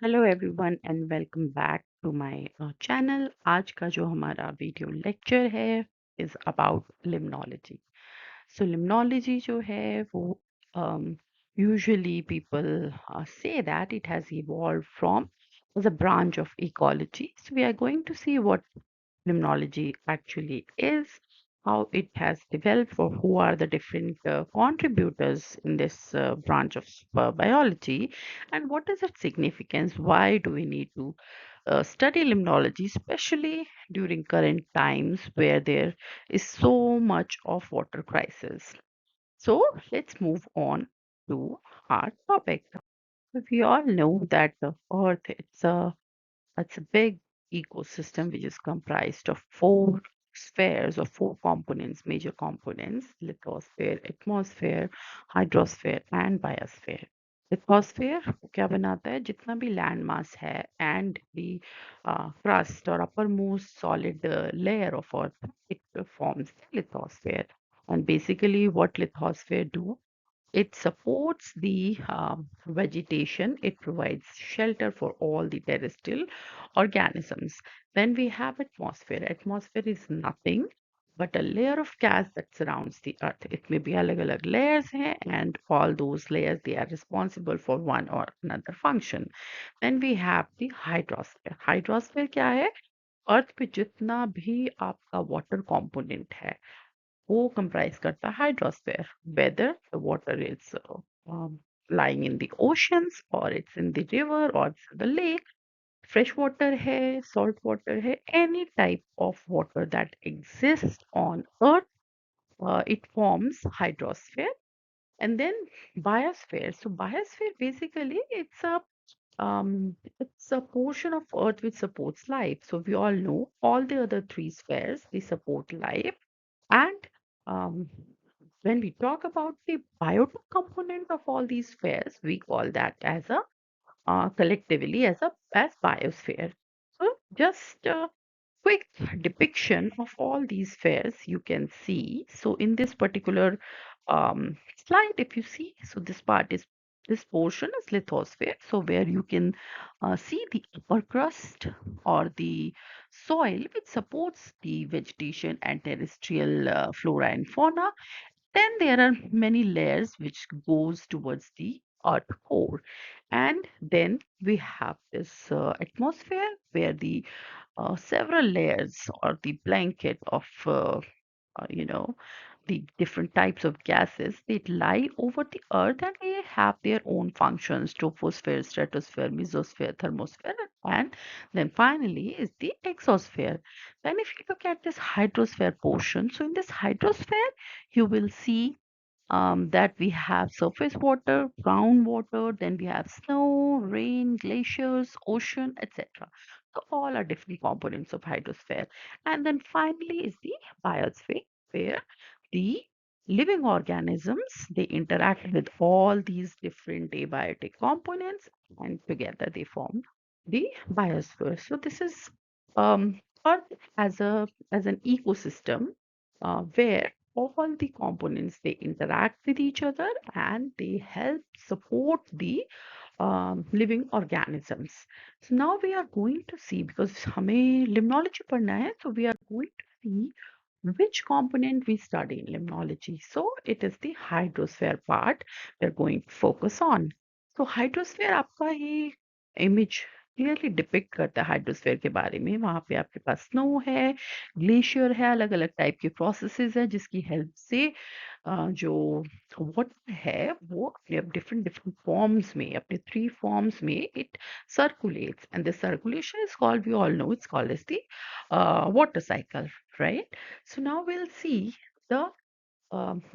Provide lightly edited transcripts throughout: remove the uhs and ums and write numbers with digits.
Hello everyone and welcome back to my channel. आज का जो हमारा वीडियो लेक्चर है is about limnology. So limnology जो है वो usually people say that it has evolved from as a branch of ecology. So we are going to see what limnology actually is, how it has developed, or who are the different contributors in this branch of biology, and what is its significance. Why do we need to study limnology, especially during current times where there is so much of water crisis? So let's move on to our topic. We all know that the Earth it's a big ecosystem which is comprised of four spheres or four components, major components: lithosphere, atmosphere, hydrosphere and biosphere. Lithosphere क्या बनाता है? जितना भी land mass है and the crust or uppermost solid layer of earth, it forms the lithosphere. And basically what lithosphere do, it supports the vegetation. It provides shelter for all the terrestrial organisms. Then we have atmosphere. Atmosphere is nothing but a layer of gas that surrounds the earth. It may be अलग-अलग layers हैं, and all those layers, they are responsible for one or another function. Then we have the hydrosphere. Hydrosphere क्या है? अर्थ पे जितना भी आपका water component है वो कंप्राइज करता है hydrosphere, whether the water is lying in the oceans or it's in the river or it's in the lake. Fresh water है, salt water है, any type of water that exists on earth, it forms hydrosphere. And then biosphere. So biosphere basically it's a portion of earth which supports life. So we all know all the other three spheres, they support life. And um, when we talk about the biotic component of all these spheres, we call that as a collectively as biosphere. So just a quick depiction of all these spheres you can see. So in this particular slide, if you see, so this portion is lithosphere. So where you can see the upper crust or the soil which supports the vegetation and terrestrial flora and fauna. Then there are many layers which goes towards the earth core. And then we have this atmosphere where the several layers or the blanket of you know the different types of gases, they lie over the earth and they have their own functions: troposphere, stratosphere, mesosphere, thermosphere, and then finally is the exosphere. Then if you look at this hydrosphere portion, so in this hydrosphere you will see that we have surface water, groundwater, then we have snow, rain, glaciers, ocean, etc. So all are different components of hydrosphere. And then finally is the biosphere, where the living organisms, they interact with all these different abiotic components, and together they form the biosphere. So this is Earth as an ecosystem where all the components, they interact with each other and they help support the living organisms. So now we are going to see, because हमें limnology पढ़ना है, so we are going to see which component we study in limnology. So it is the hydrosphere part we're going to focus on. So hydrosphere आपका ये image clearly depict करता है hydrosphere के बारे में। वहाँ पे आपके पास स्नो है, ग्लेशियर है, अलग-अलग टाइप के प्रोसेसेस हैं जिसकी हेल्प से जो वाटर है वो अपने डिफरेंट डिफरेंट फॉर्म्स में, अपने थ्री फॉर्म्स में it circulates, and the circulation is called, we all know, it's called as the water cycle, right? So now we'll see the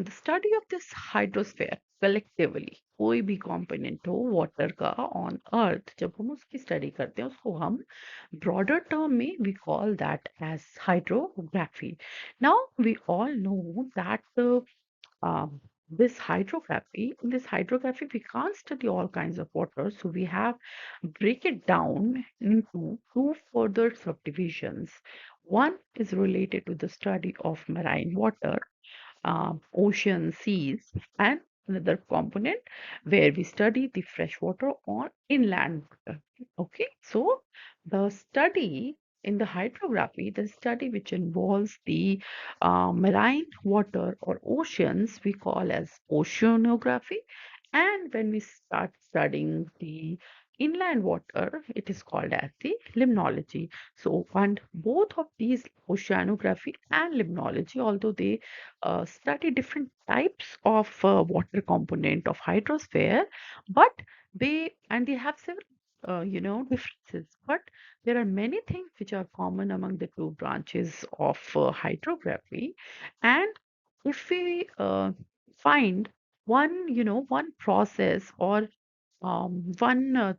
study of this hydrosphere collectively. कोई भी component हो water का on earth, जब हम उसकी study करते हैं उसको हम broader term में we call that as hydrography. Now we all know that um, in this hydrography we can't study all kinds of water, so we have break it down into two further subdivisions. One is related to the study of marine water, ocean, seas, and another component where we study the freshwater or inland water. Okay, so the study in the hydrography, the study which involves the marine water or oceans, we call as oceanography. And when we start studying the inland water, it is called as the limnology. So, and both of these, oceanography and limnology, although they study different types of water component of hydrosphere, but they have several differences. But there are many things which are common among the two branches of hydrography. And if we find one process or one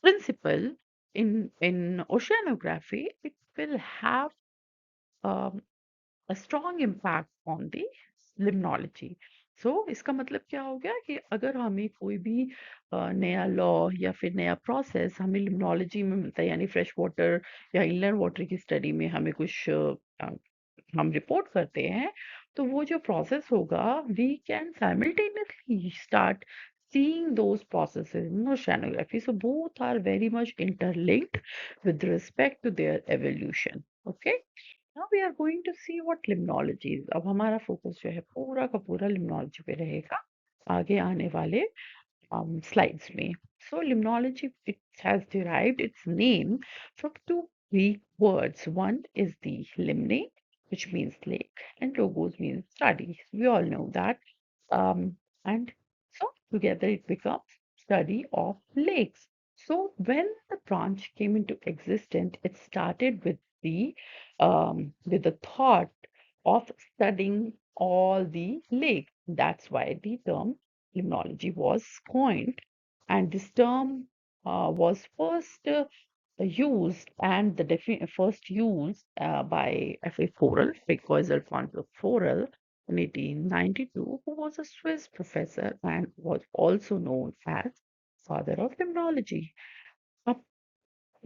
principle in oceanography, it will have um, a strong impact on the limnology. So इसका मतलब क्या हो गया कि अगर हमें कोई भी नया लॉ या फिर नया प्रोसेस हमें लिम्नोलॉजी में मिलता है, यानी फ्रेश वाटर या इनलैंड वाटर की स्टडी में हमें कुछ हम रिपोर्ट करते हैं, तो वो जो प्रोसेस होगा, we can simultaneously start seeing those processes in oceanography. So both are very much interlinked with respect to their evolution. Okay. Now we are going to see what limnology is. अब हमारा focus जो है पूरा का पूरा limnology पे रहेगा आगे आने वाले slides में. So limnology, it has derived its name from two Greek words. One is the limne, which means lake, and logos means study. We all know that. And so together it becomes study of lakes. So when the branch came into existence, it started with the thought of studying all the lakes. That's why the term limnology was coined, and this term was first used and the first used by F.A. Forel, because Alfonso Forel in 1892, who was a Swiss professor and was also known as father of limnology. अब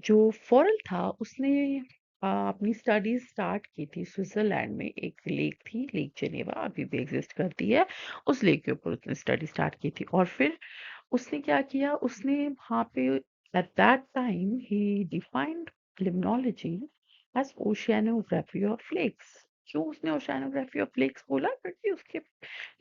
जो फॉरेल था उसने अपनी studies start की थी Switzerland में। एक lake थी, लेक जेनेवा, अभी भी एग्जिस्ट करती है। उस लेक के ऊपर उसने स्टडी स्टार्ट की थी, और फिर उसने क्या किया, उसने वहाँ पे at that time he defined limnology as oceanography of lakes. क्यों उसने ओशियानोग्राफी ऑफ लेक्स बोला? क्योंकि उसके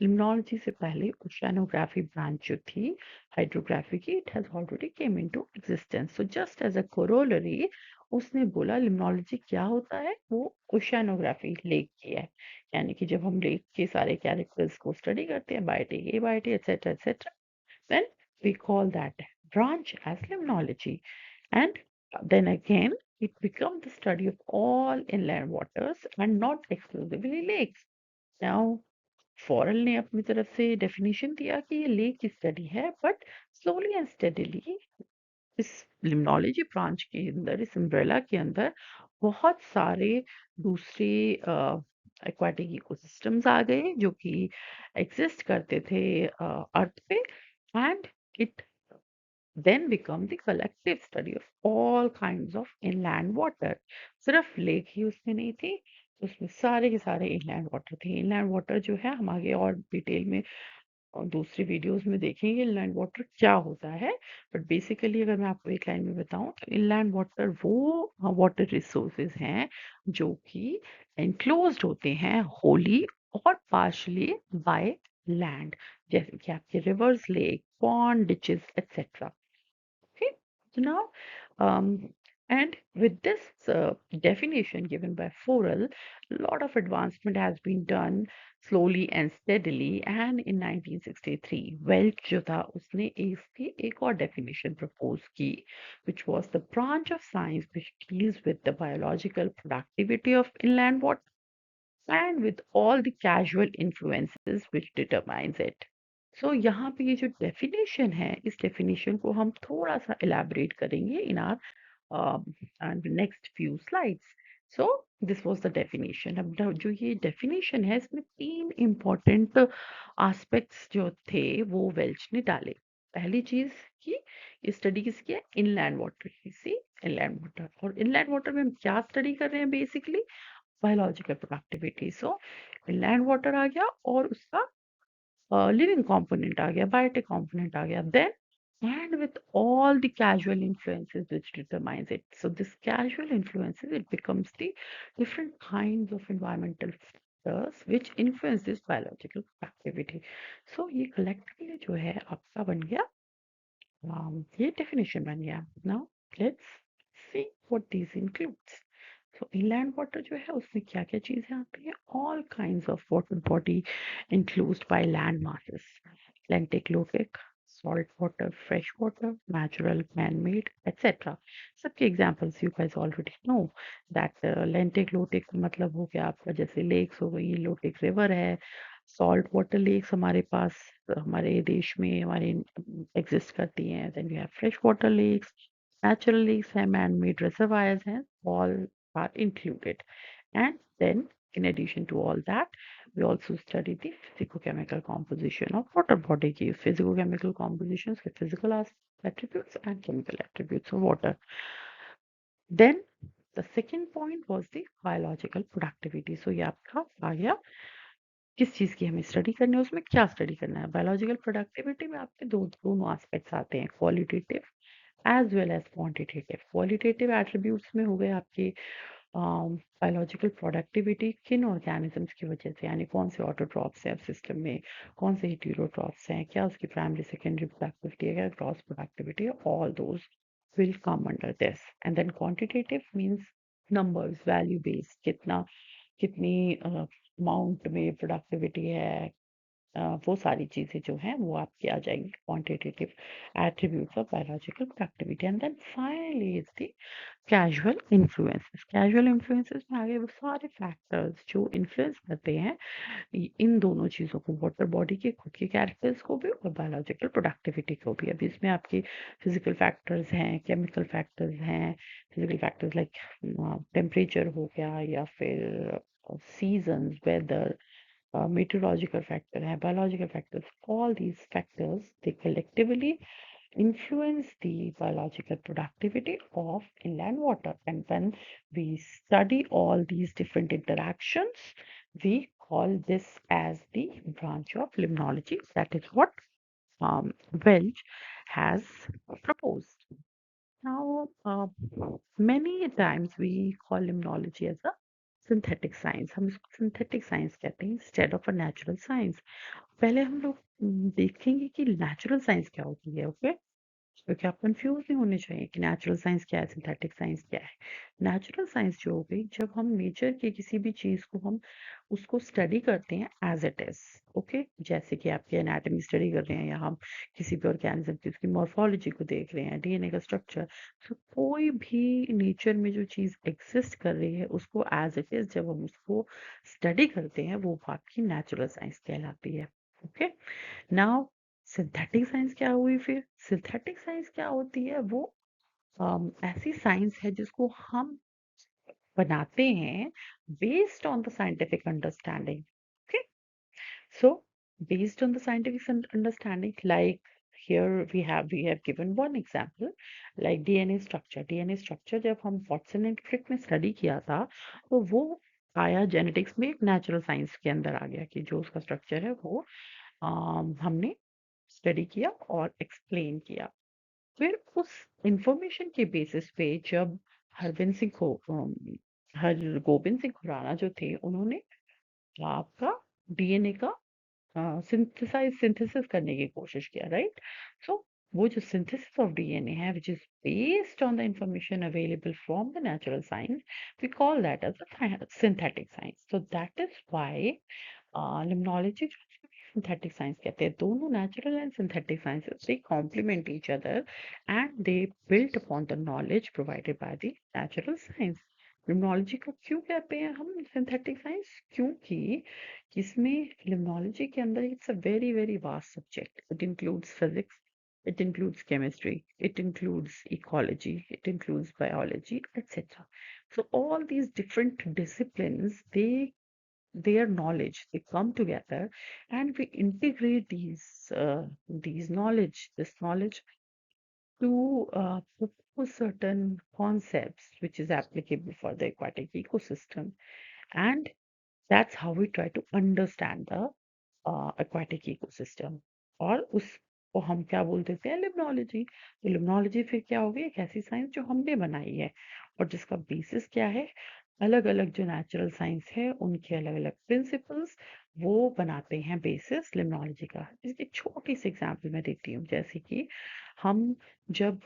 लिम्नोलॉजी से पहले ओशियानोग्राफी ब्रांच जो थी हाइड्रोग्राफी की, it has already came into existence. So just as a corollary उसने बोला लिम्नोलॉजी क्या होता है, वो ओशियानोग्राफी लेक की है। यानी कि जब हम लेक के सारे कैरेक्टर्स को स्टडी करते हैं, biota a biota etcetera etcetera, then we call that branch as limnology. And then again, it becomes the study of all inland waters and not exclusively lakes. Now, Farrell ने अपनी तरफ से definition दिया कि ये lake की study है, but slowly and steadily इस लिम्नोलॉजी ब्रांच के अंदर, इस अम्ब्रेला के अंदर बहुत सारे दूसरे एक्वाटिक इकोसिस्टम्स आ गए जो कि एग्जिस्ट करते थे अर्थ पे, and it then become the collective study of all kinds of inland water. सिर्फ लेक ही उसमें नहीं थी, उसमें सारे के सारे inland water थे। inland water जो है हम आगे और डिटेल में और दूसरी वीडियोस में देखेंगे इनलैंड वाटर क्या होता है। बट बेसिकली अगर मैं आपको एक लाइन में बताऊं तो इनलैंड वाटर वो वाटर रिसोर्सेज हैं जो कि एनक्लोज्ड होते हैं होली और पार्शली बाय लैंड, जैसे कि आपके reverse, lake, pond, ditches etcetera. Okay, so now, and with this definition given by Forel, a lot of advancement has been done slowly and steadily. And in 1963, Welch जो था उसने इसकी एक और definition propose की, which was the branch of science which deals with the biological productivity of inland water and with all the casual influences which determines it. So यहाँ पे ये जो definition है, इस definition को हम थोड़ा सा elaborate करेंगे in our and the next few slides. So this was the definition. अब जो ये definition है, इसमें तीन important aspects जो थे वो वेल्च ने डाले। पहली चीज कि ये स्टडी किसकी है? इनलैंड वाटर की। See, inland water. और इनलैंड वाटर में हम क्या स्टडी कर रहे हैं? Basically biological productivity. So land water आ गया और उसका living component आ गया, biotic component आ गया, then and with all the casual influences which determines it. So this casual influences, it becomes the different kinds of environmental factors which influence this biological activity. So ये collectively जो है आपका बन गया, ये definition बन गया. Now let's see what these includes. So inland water जो है उसमें क्या क्या चीजें आती हैं? All kinds of water body enclosed by land masses. Lenticlotic, salt water, fresh water, natural, man-made, etc. सबके examples you guys already know that lenticlotic मतलब हो गया आपका जैसे lakes हो गई, लोटिक river है, salt water lakes हमारे पास हमारे देश में हमारे एग्जिस्ट करती हैं. Then we have fresh water lakes, natural lakes हैं, man-made reservoirs हैं, all are included. And then in addition to all that, we also study the physicochemical composition of water body की physicochemical compositions के physical attributes and chemical attributes of water. Then the second point was the biological productivity. So ये आपका आ गया किस चीज़ की हमें study करनी है, उसमें क्या स्टडी करना है. बायोलॉजिकल प्रोडक्टिविटी में आपके दोनों एस्पेक्ट्स आते हैं, qualitative as well as quantitative. Qualitative attributes में हो गए आपके बायोलॉजिकल प्रोडक्टिविटी किन ऑर्गेनिजम्स की वजह से, यानी कौन से ऑटोट्रॉप्स हैं सिस्टम में, कौन से हीटेरोट्रॉप्स हैं, क्या उसकी प्राइमरी सेकेंडरी प्रोडक्टिविटी है, क्या क्रॉस प्रोडक्टिविटी है, all those will come under this. And then quantitative means numbers, value based, कितनी अमाउंट में प्रोडक्टिविटी है, वो सारी चीज़ें जो हैं वो आपकी आ जाएंगी quantitative attributes of biological productivity. And then finally is the causal influences. Causal influences में आगे वो सारे फैक्टर्स जो इन्फ्लुएंस करते हैं इन दोनों चीज़ों को, वाटर बॉडी के खुद के कैरेक्टर्स को भी और बायोलॉजिकल प्रोडक्टिविटी को भी. अभी इसमें आपके फिजिकल फैक्टर्स हैं, केमिकल फैक्टर्स हैं. फिजिकल फैक्टर्स लाइक टेम्परेचर हो गया या फिर seasons, weather, meteorological factor hai, biological factors. All these factors, they collectively influence the biological productivity of inland water. And when we study all these different interactions, we call this as the branch of limnology. That is what Welch has proposed. Now, many times we call limnology as a synthetic science. हम इसको synthetic science कहते हैं instead of a natural science. पहले हम लोग देखेंगे कि natural science क्या होती है, ओके? क्योंकि आप कंफ्यूज नहीं होने चाहिए कि नेचुरल साइंस क्या है, सिंथेटिक साइंस क्या है. नेचुरल साइंस जो हो गई, जब हम नेचर की किसी भी चीज को हम उसको स्टडी करते हैं एज इट इज, ओके. जैसे कि आपके एनाटॉमी स्टडी कर रहे हैं या हम किसी भी ऑर्गेनिज्म की उसकी मॉर्फोलॉजी को देख रहे हैं, डीएनए का स्ट्रक्चर. सो कोई भी नेचर में जो चीज एग्जिस्ट कर रही है उसको एज इट इज जब हम उसको स्टडी करते हैं वो आपकी नेचुरल साइंस कहलाती है, ओके. नाउ सिंथेटिक साइंस क्या हुई फिर? सिंथेटिक साइंस क्या होती है? वो ऐसी साइंस है जिसको हम बनाते हैं based on the scientific understanding, okay. So based on the scientific understanding, like here we have given one example like DNA structure. जब हम वाटसन एंड क्रिक में स्टडी किया था तो वो आया जेनेटिक्स में एक नेचुरल साइंस के अंदर आ गया कि जो उसका स्ट्रक्चर है वो हमने स्टडी किया और एक्सप्लेन किया. फिर उस इंफॉर्मेशन के बेसिस पे जब हरविंद सिंह को हर गोविंद सिंह खुराना जो थे उन्होंने आपका डीएनए का सिंथेसिस करने की कोशिश किया, राइट. सो वो जो सिंथेसिस ऑफ डीएनए है which is based on the information available from the natural science, we call that as a synthetic science. So that is why limnology synthetic science कहते हैं. दोनों natural and synthetic sciences, they complement each other and they build upon the knowledge provided by the natural science. Limnology को क्यों कहते हैं हम synthetic science? क्योंकि इसमें लिम्नोलॉजी के अंदर it's a very very vast subject. It includes physics, it includes chemistry, it includes ecology, it includes biology, etc. So all these different disciplines, their knowledge, they come together and we integrate these knowledge this knowledge to propose certain concepts which is applicable for the aquatic ecosystem. And that's how we try to understand the aquatic ecosystem, और उसको हम क्या बोल देते हैं, limnology. तो limnology फिर क्या होगी, एक ऐसी साइंस जो हमने बनाई है और जिसका बेसिस क्या है, अलग अलग जो नेचुरल साइंस है उनके अलग अलग प्रिंसिपल्स, वो बनाते हैं बेसिस लिम्नोलॉजी का। इसकी छोटी सी एग्जांपल मैं देती हूँ, जैसे कि हम जब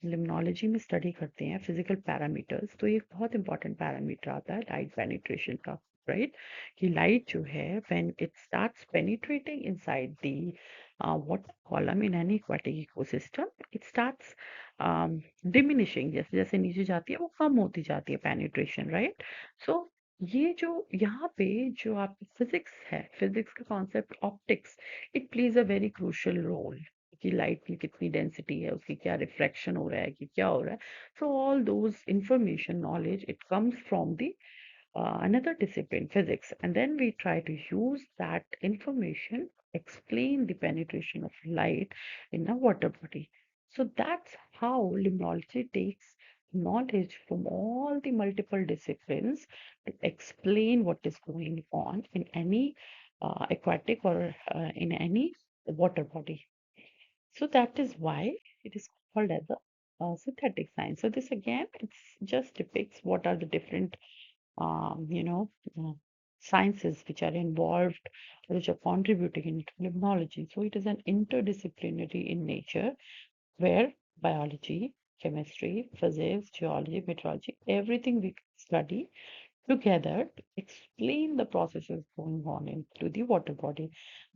लिम्नोलॉजी में स्टडी करते हैं फिजिकल पैरामीटर्स, तो एक बहुत इंपॉर्टेंट पैरामीटर आता है लाइट पेनिट्रेशन का, राइट? कि लाइट जो है when it starts penetrating inside the water column in any aquatic ecosystem, it starts diminishing, जैसे जैसे नीचे जाती है वो कम होती जाती है पेनिट्रेशन, राइट? सो ये जो यहाँ पे जो आपकी फिजिक्स है, फिजिक्स का concept optics, it plays a very crucial role, कि लाइट की कितनी डेंसिटी है, उसकी क्या रिफ्रैक्शन हो रहा है, कि क्या हो रहा है। So all those information knowledge it comes from the another discipline, physics, and then we try to use that information, explain the penetration of light in a water body. So that's how limnology takes knowledge from all the multiple disciplines to explain what is going on in any aquatic or in any water body. So that is why it is called as a synthetic science. So this again, it's just depicts what are the different you know, uh, sciences which are involved, which are contributing into limnology. So it is an interdisciplinary in nature, where biology, chemistry, physics, geology, meteorology, everything we study together to explain the processes going on into the water body.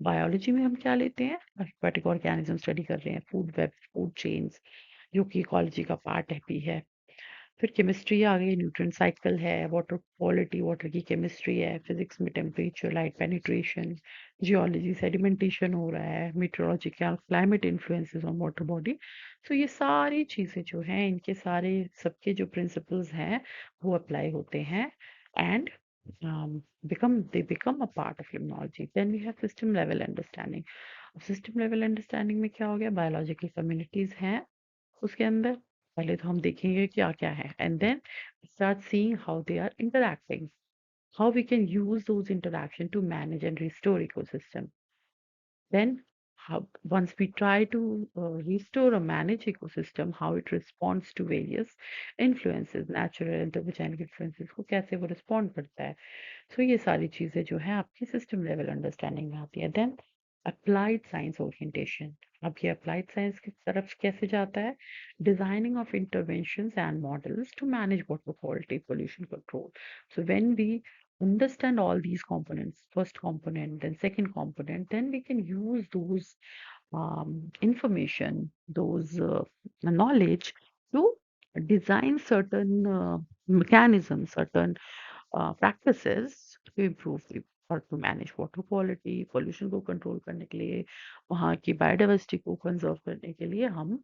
Biology में हम क्या लेते हैं, aquatic organism study कर रहे हैं, food web, food chains, जो कि इकोलॉजी का पार्ट है भी है। फिर केमिस्ट्री आ गई, न्यूट्रिएंट साइकिल है, वाटर क्वालिटी, वाटर की केमिस्ट्री है, फिजिक्स में temperature, light penetration, geology sedimentation हो रहा है, मीटरोलॉजी क्या climate influences on water body. So ये सारी चीज़ें जो हैं, इनके सारे सबके जो प्रिंसिपल्स हैं वो अप्लाई होते हैं, and become a part of limnology. Then we have system level understanding. System level understanding में क्या हो गया, बायोलॉजिकल कम्युनिटीज हैं उसके अंदर, पहले तो हम देखेंगे क्या क्या है, and then start seeing how they are interacting, how we can use those interaction to manage and restore ecosystem. Then once we try to restore or manage ecosystem, how it responds to various influences, natural anthropogenic influences को कैसे वो respond करता है। सो ये सारी चीज़ें जो है आपकी सिस्टम लेवल अंडरस्टैंडिंग में आती है। देन अप्लाइड साइंस ओरिएंटेशन, अब ये अप्लाइड साइंस की तरफ कैसे जाता है, designing of interventions and models to manage water quality, pollution control. So when we understand all these components, first component, then second component, then we can use those information, those knowledge to design certain mechanisms, certain practices to improve or to manage water quality, pollution को control करने के लिए, वहाँ की biodiversity को conserve करने के लिए हम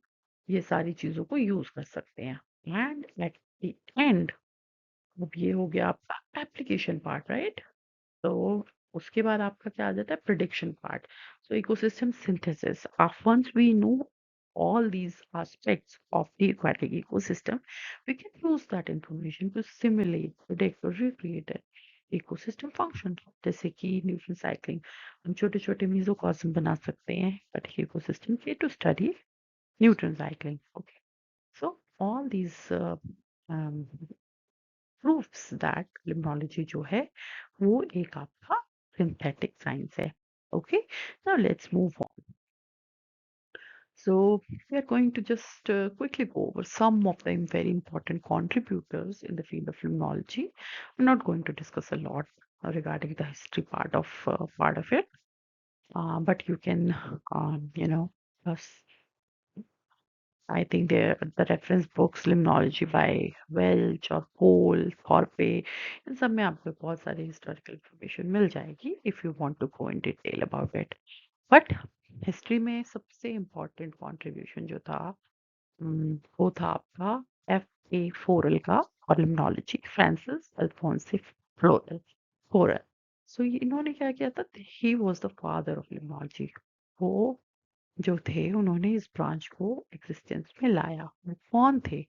ये सारी चीजों को use कर सकते हैं। And at the end, अब ये हो गया आपका एप्लीकेशन पार्ट, राइट? तो उसके बाद आपका क्या आ जाता है, prediction part. So ecosystem synthesis, once we know all these aspects of the aquatic ecosystem, we can use that information to simulate, predict or recreate an ecosystem function, जैसे कि न्यूट्रिएंट साइक्लिंग, हम छोटे छोटे मीजोकॉस्म बना सकते हैं aquatic ecosystem के to study nutrient cycling. Okay, so all these um, proves that limnology जो है वो एक आपका synthetic science है. Okay, now let's move on. So we are going to just quickly go over some of the very important contributors in the field of limnology. We're not going to discuss a lot regarding the history part of it, but you can, just I think the reference books Limnology by Welch और Cole, Thorpe, इन सब में आपको बहुत सारी historical information मिल जाएगी if you want to go in detail about it. But history में सबसे important contribution जो था, वो था आपका F.A. फोरल का और Limnology, फ्रांसिस अल्फोंसी फोरल। सो इन्होंने क्या किया था, he was the father of Limnology. वो जो थे उन्होंने इस ब्रांच को एग्जिस्टेंस में लाया। वो कौन थे?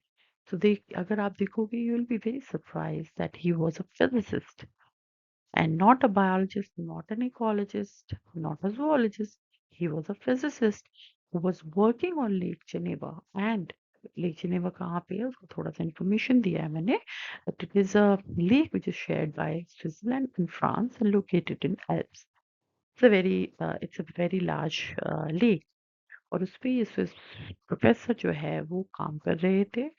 तो देख, अगर आप देखोगे you will be very surprise that he was a physicist. and not a biologist, not an ecologist, not a zoologist. He was a physicist who was working on Lake Geneva. And Lake Geneva कहाँ पे है उसको थोड़ा सा information दिया है मैंने. But it is a lake which is shared by Switzerland and France and located in Alps. It's a very large lake. और उस पे ये स्विस प्रोफेसर जो है वो काम कर रहे थे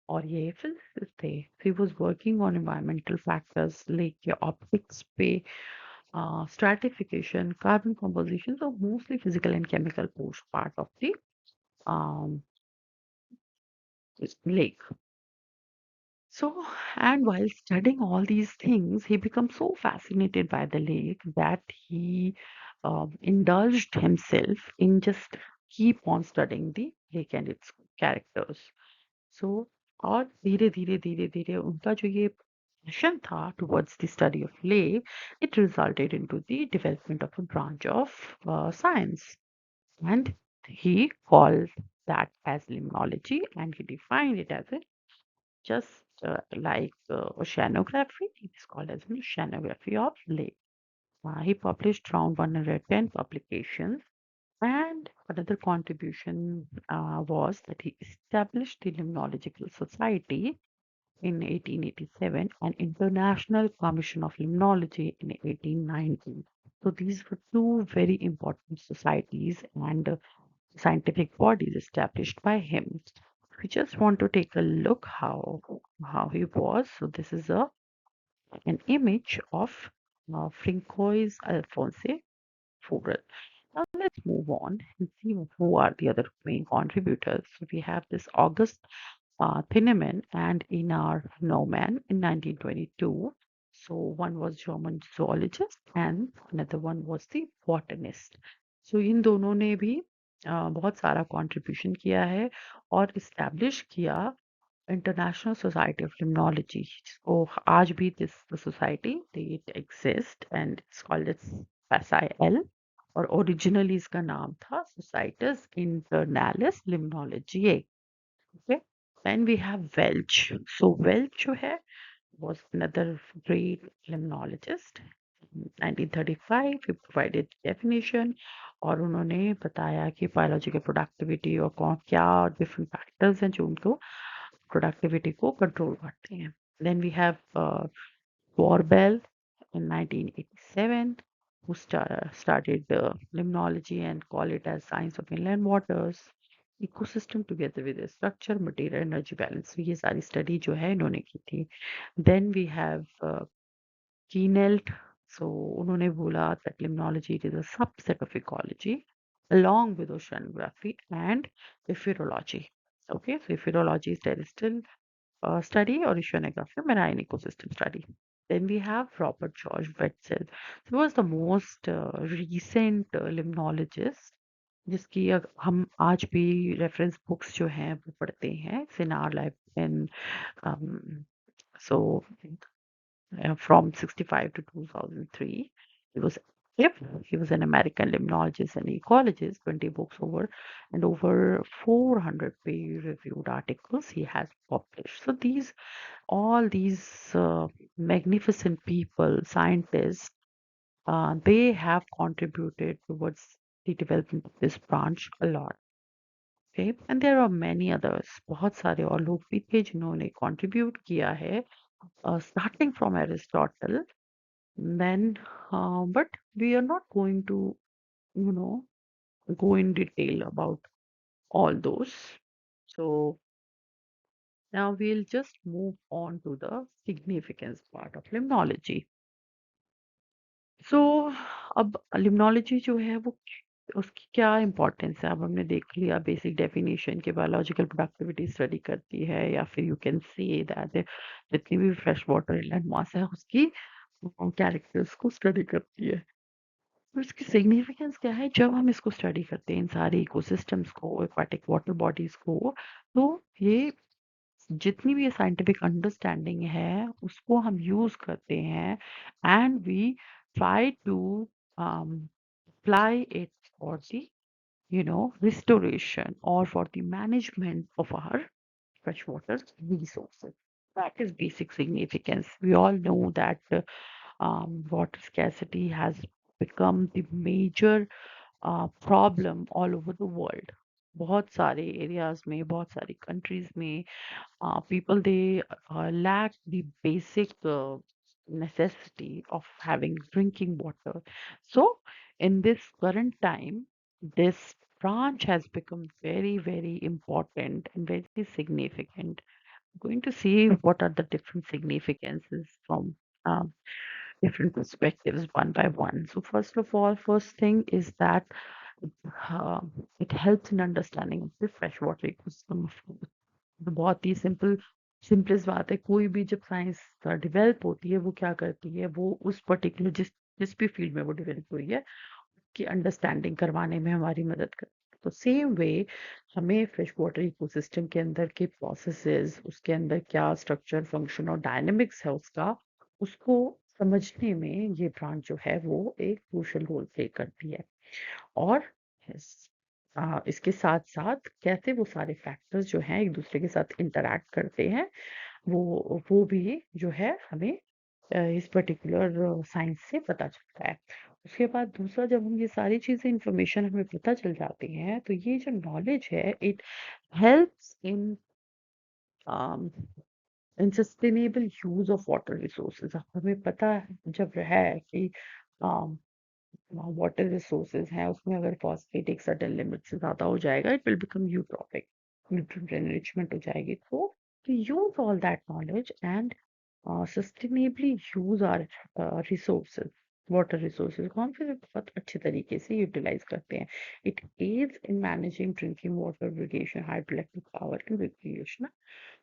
और ये फिजिसिस्ट थे. He was working on environmental factors lake के ऑप्टिक्स पे, stratification, carbon composition, so mostly physical and chemical post part of the um, lake. So, and while studying all these things, he becomes so fascinated by the lake that he indulged himself in just keep on studying the lake and its characters. So, और धीरे धीरे धीरे धीरे उनका जो ये passion था towards the study of lake, it resulted into the development of a branch of science. And he called that as limnology, and he defined it as a just like oceanography. It is called as an oceanography of lake. He published around 110 publications, and another contribution was that he established the Limnological Society in 1887 and International Commission of Limnology in 1890. So these were two very important societies and scientific bodies established by him. We just want to take a look how he was. So this is an image of Francois Alphonse Fourier. Now let's move on and see who are the other main contributors. So we have this August Thienemann and Einar Naumann in 1922. So one was German zoologist and another one was the botanist. So इन दोनों ने भी बहुत सारा contribution किया है और establish किया International Society of Limnology. जिसको आज भी this the society it exists and it's called as SIL और originally इसका नाम था Societas Internalis Limnologiae. Okay. Then we have Welch. So Welch जो है was another great limnologist. 1935 he provided definition और उन्होंने बताया कि biological productivity और कौन क्या different factors हैं जो उनको productivity को control करते हैं. Then we have Borbell in 1987 who started limnology and call it as science of inland waters. Ecosystem together with the structure, material, energy balance. ये सारी study जो है इन्होंने की थी. Then we have Keenelt. So उन्होंने बोला that limnology is a subset of ecology along with oceanography and ephemerology. Okay, so ephemerology is terrestrial study or oceanography, marine ecosystem study. Then we have Robert George Wetzel. He was the most recent limnologist जिसकी हम आज भी reference books जो हैं वो पढ़ते हैं. It's in our life in so from 65 to 2003. He was Yep, he was an American limnologist and ecologist, 20 books over, and over 400 peer-reviewed articles he has published. So all these magnificent people, scientists, they have contributed towards the development of this branch a lot. Okay, and there are many others. बहुत सारे और लोग भी थे जिन्होंने contribute किया है, starting from Aristotle. Then, but we are not going to, you know, go in detail about all those. So now we'll just move on to the significance part of limnology. So अब limnology जो है वो उसकी क्या importance है. अब हमने देख लिया बेसिक डेफिनेशन के बायोलॉजिकल प्रोडक्टिविटी स्टडी करती है या फिर यू कैन से दैट जितनी भी फ्रेश वाटर इनलैंड मास है उसकी कैरेक्टर्स को स्टडी करती है. तो इसकी सिग्निफिकेंस क्या है जब हम इसको स्टडी करते हैं इन सारे इकोसिस्टम्स को एक्वाटिक वाटर बॉडीज को. तो ये जितनी भी ये साइंटिफिक अंडरस्टैंडिंग है उसको हम यूज करते हैं and we try to apply it for the restoration or for the management of our freshwater resources. That is basic significance. We all know that Water scarcity has become the major problem all over the world. बहुत सारे areas में, बहुत सारी countries में people they lack the basic necessity of having drinking water. So in this current time, this branch has become very, very important and very significant. Going to see what are the different significances from um, different perspectives one by one. So first of all, first thing is that uh, it helps in understanding of the freshwater ecosystem of food. तो बहुत ही simplest बात है। कोई भी जब science develop होती है वो क्या करती है, वो उस पर्टिकुलर जिस जिस भी फील्ड में वो डेवलप हुई है की अंडरस्टैंडिंग करवाने में हमारी मदद करती है। तो सेम वे हमें फ्रेश वाटर इकोसिस्टम के अंदर के प्रोसेसेस, उसके अंदर क्या स्ट्रक्चर फंक्शन और डायनेमिक्स है उसका, उसको समझने में ये ब्रांच जो है वो एक क्रूशल रोल प्ले करती है। और इसके साथ साथ कैसे वो सारे फैक्टर्स जो हैं एक दूसरे के साथ इंटरैक्ट करते हैं, वो भी जो है हमें इस पर्टिकुलर साइंस से पता चलता है। उसके बाद दूसरा, जब हम ये सारी चीजें इंफॉर्मेशन हमें पता चल जाती हैं, तो ये जो नॉलेज है it helps in sustainable use of water resources. हमें पता जब है कि वाटर रिसोर्सेज हैं उसमें अगर फॉस्फेट एक सर्टेन लिमिट से ज्यादा हो जाएगा, it will become eutrophic, nutrient enrichment हो जाएगी। तो to use all that knowledge and sustainably use our resources, water resources को हम फिर बहुत अच्छे तरीके से यूटिलाइज करते हैं। It aids in managing drinking water, irrigation, hydroelectric power and recreational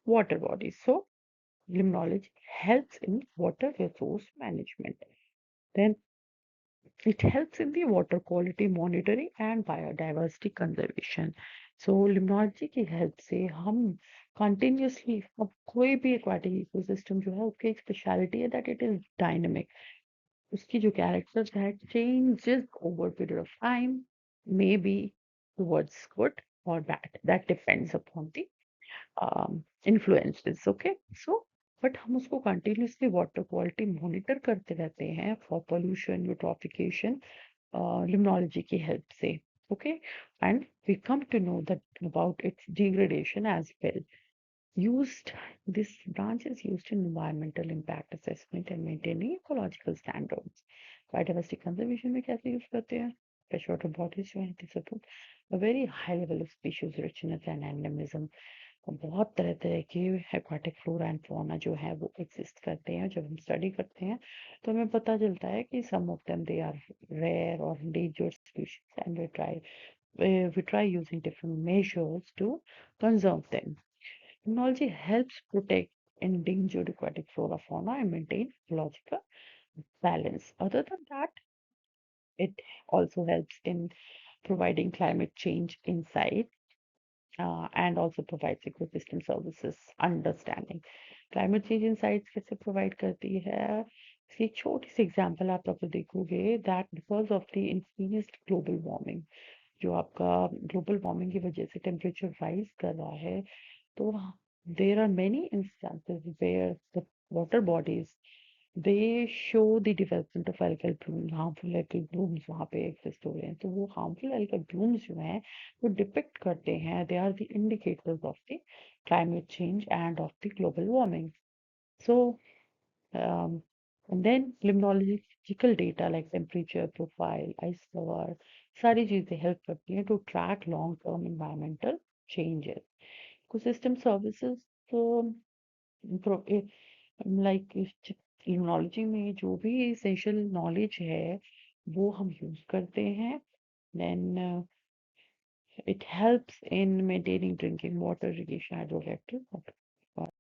water bodies. So limnology helps in water resource management. Then it helps in the water quality monitoring and biodiversity conservation. So limnology की help से हम continuously, अब कोई भी aquatic ecosystem जो है उसकी एक स्पेशलिटी है that it is dynamic. उसकी जो characters है changes over period of time, maybe towards good or bad. That depends upon the influences. Okay, so but हम उसको कंटिन्यूसली वाटर क्वालिटी मॉनिटर करते रहते हैं फॉर पोल्यूशन, यूट्रॉफिकेशन, limnology की help से। Okay, and we come to know that about its degradation as well. Used This branch is used in environmental impact assessment and maintaining ecological standards. Biodiversity conservation में कैसे use करते हैं? Freshwater bodies जो हैं they support a very high level of species richness and endemism. बहुत तरह-तरह के aquatic flora and fauna जो है वो एग्जिस्ट करते हैं। जब हम स्टडी करते हैं तो हमें पता चलता है कि some of them they are rare और endangered species and we try using different measures to conserve them. Technology helps protect endangered aquatic flora fauna and maintain ecological balance. Other than that, it also helps in providing climate change insight and also provides ecosystem services understanding. Climate change insights कैसे provide करती है? इसकी एक छोटी सी example आप अगर देखोगे that because of the increased global warming, जो आपका ग्लोबल वार्मिंग की वजह से टेम्परेचर राइज कर रहा है, तो there are many instances where the water bodies they show the development of algal bloom, harmful algal blooms वहाँ पे एग्जिस्ट हो रहे हैं। तो वो हार्मफुल एल्गल ब्लूम्स जो हैं वो डिपिक्ट करते हैं, they are the indicators of the climate change and of the global warming. So and then limnological data like temperature profile, ice cover, सारी चीजें हेल्प करती हैं to track long term environmental changes. Ecosystem services तो like limnology में जो भी essential knowledge है वो हम यूज करते हैं। Then it helps in maintaining drinking water, irrigation, hydroelectric